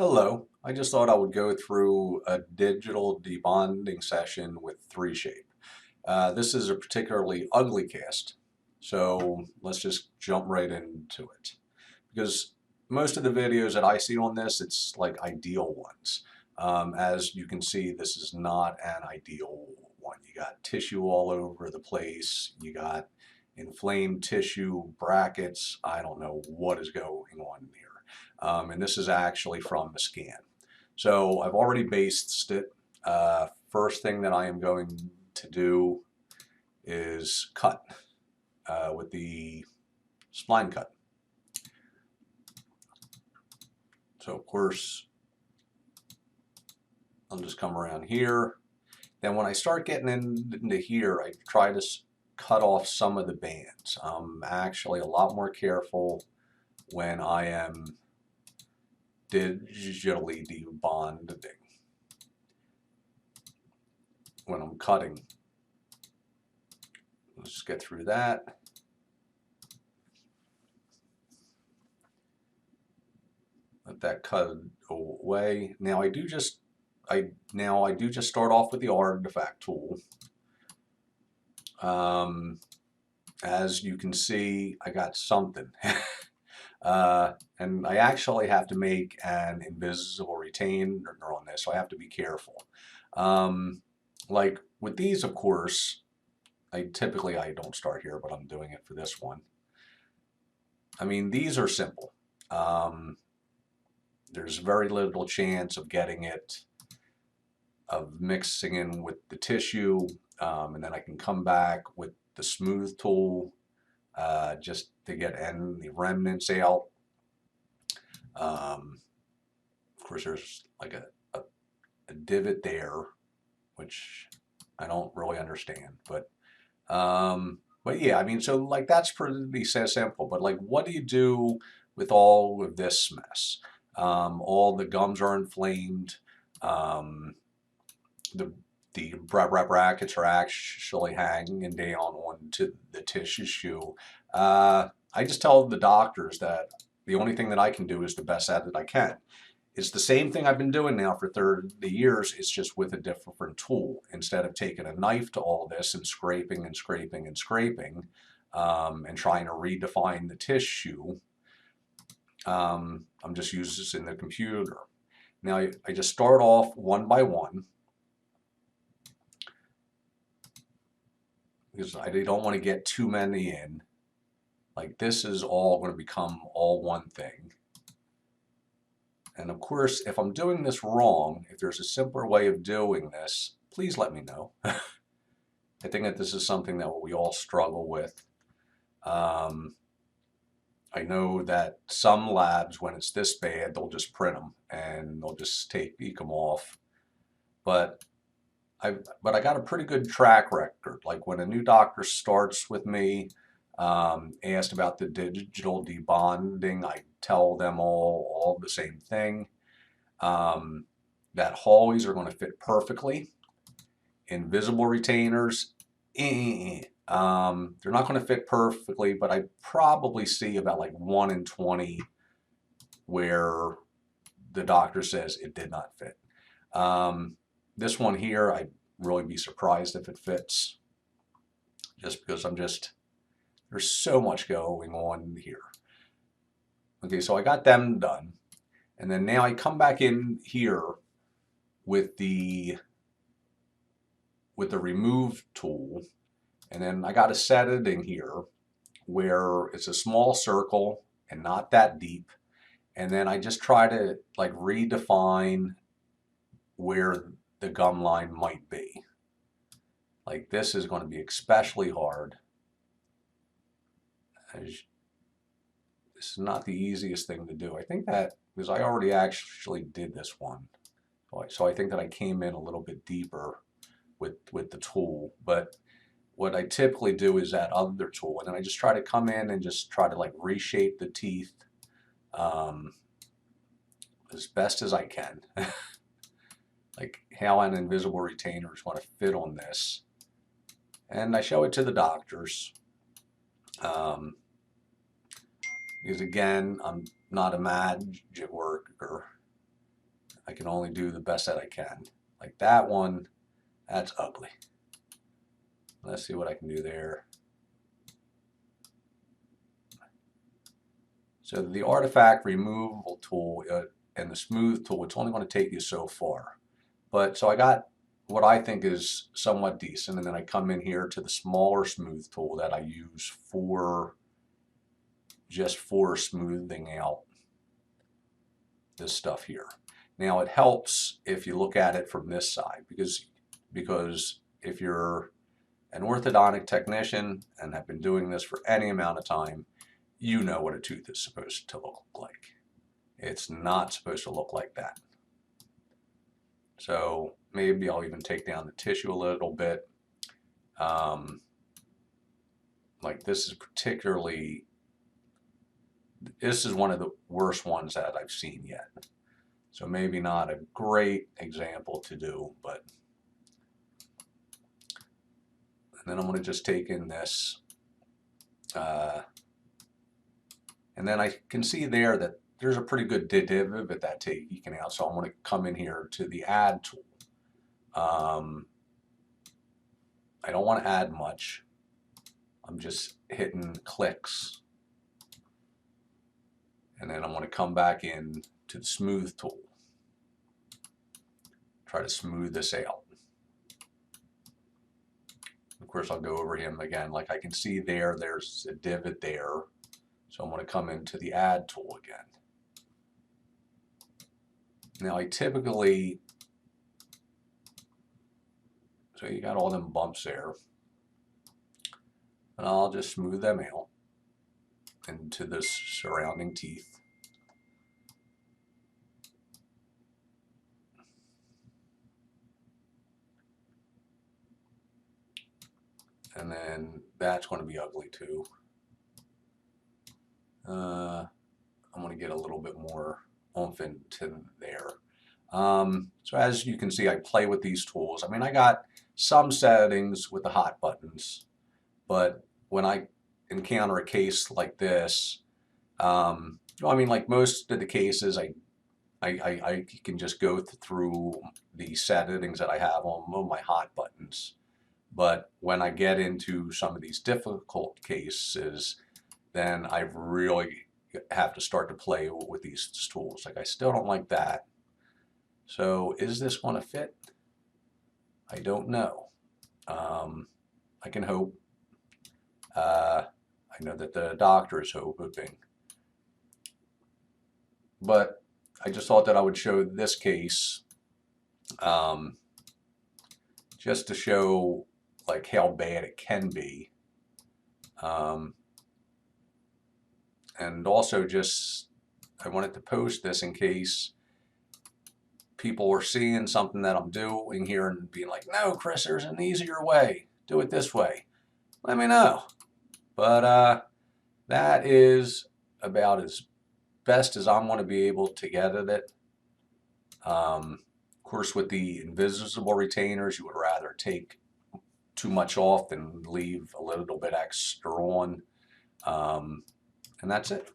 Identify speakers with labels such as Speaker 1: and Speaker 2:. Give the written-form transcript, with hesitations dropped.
Speaker 1: Hello, I just thought I would go through a digital debonding session with 3Shape. This is a particularly ugly cast, so let's just jump right into it. Because most of the videos that I see on this, it's like ideal ones. As you can see, this is not an ideal one. You got tissue all over the place. You got inflamed tissue, brackets. I don't know what is going on here. And this is actually from the scan. So I've already based it. First thing that I am going to do is cut with the spline cut. So of course, I'll just come around here. Then when I start getting into here, I try to cut off some of the bands. I'm actually a lot more careful when I am digitally debonding. When I'm cutting, let's get through that. Let that cut away. Now I do just start off with the artifact tool. As you can see, I got something. And I actually have to make an invisible retainer on this, so I have to be careful. Like with these, of course, I don't start here, but I'm doing it for this one. I mean, these are simple. There's very little chance of getting it, of mixing in with the tissue, and then I can come back with the smooth tool just to get the remnants out. Of course, there's like a divot there, which I don't really understand, but yeah, I mean, so like that's pretty simple. But like, what do you do with all of this mess? All the gums are inflamed. The brackets are actually hanging down onto the tissue. I just tell the doctors that the only thing that I can do is the best at it I can. It's the same thing I've been doing now for 30 years. It's just with a different tool. Instead of taking a knife to all this and scraping and scraping and scraping and trying to redefine the tissue, I'm just using the computer. Now I just start off one by one because I don't want to get too many in. Like this is all going to become all one thing. And of course, if I'm doing this wrong, if there's a simpler way of doing this, please let me know. I think that this is something that we all struggle with. I know that some labs, when it's this bad, they'll just print them and they'll just take them off. But I got a pretty good track record. Like when a new doctor starts with me, asked about the digital debonding, I tell them all the same thing. That hallways are going to fit perfectly. Invisible retainers, they're not going to fit perfectly, but I probably see about like 1 in 20 where the doctor says it did not fit. This one here, I'd really be surprised if it fits, just because there's so much going on here. Okay, so I got them done. And then now I come back in here with the remove tool. And then I got a setting here where it's a small circle and not that deep. And then I just try to like redefine where the gum line might be. Like this is going to be especially hard. This is not the easiest thing to do. I think that because I already actually did this one. So I think that I came in a little bit deeper with the tool. But what I typically do is that other tool, and then I just try to come in and just try to like reshape the teeth as best as I can. Like how an invisible retainer is going to fit on this. And I show it to the doctors. Because again, I'm not a magic worker. I can only do the best that I can. Like that one, that's ugly. Let's see what I can do there. So the artifact removal tool and the smooth tool, it's only going to take you so far. But so I got what I think is somewhat decent, and then I come in here to the smaller smooth tool that I use for just for smoothing out this stuff here. Now it helps if you look at it from this side, because if you're an orthodontic technician and have been doing this for any amount of time, you know what a tooth is supposed to look like. It's not supposed to look like that. So maybe I'll even take down the tissue a little bit. Like this is one of the worst ones that I've seen yet. So maybe not a great example to do, but. And then I'm going to just take in this. And then I can see there that there's a pretty good div at that taking out. So I'm going to come in here to the add tool. I don't want to add much. I'm just hitting clicks. And then I'm going to come back in to the smooth tool. Try to smooth this out. Of course, I'll go over him again. Like I can see there's a divot there. So I'm going to come into the add tool again. Now I typically, so you got all them bumps there. And I'll just smooth them out into the surrounding teeth. And then that's going to be ugly too. I'm going to get a little bit more oomph into there. So as you can see, I play with these tools. I mean, I got some settings with the hot buttons, but when I encounter a case like this, I mean, like most of the cases, I can just go through the settings that I have on my hot buttons. But when I get into some of these difficult cases, then I really have to start to play with these tools. Like I still don't like that. So is this going to fit? I don't know. I can hope. I know that the doctor is hoping. But I just thought that I would show this case just to show like how bad it can be. And also just, I wanted to post this in case people were seeing something that I'm doing here and being like, no, Chris, there's an easier way. Do it this way. Let me know. But that is about as best as I'm going to be able to get at it. Of course, with the invisible retainers, you would rather take too much off than leave a little bit extra on. And that's it.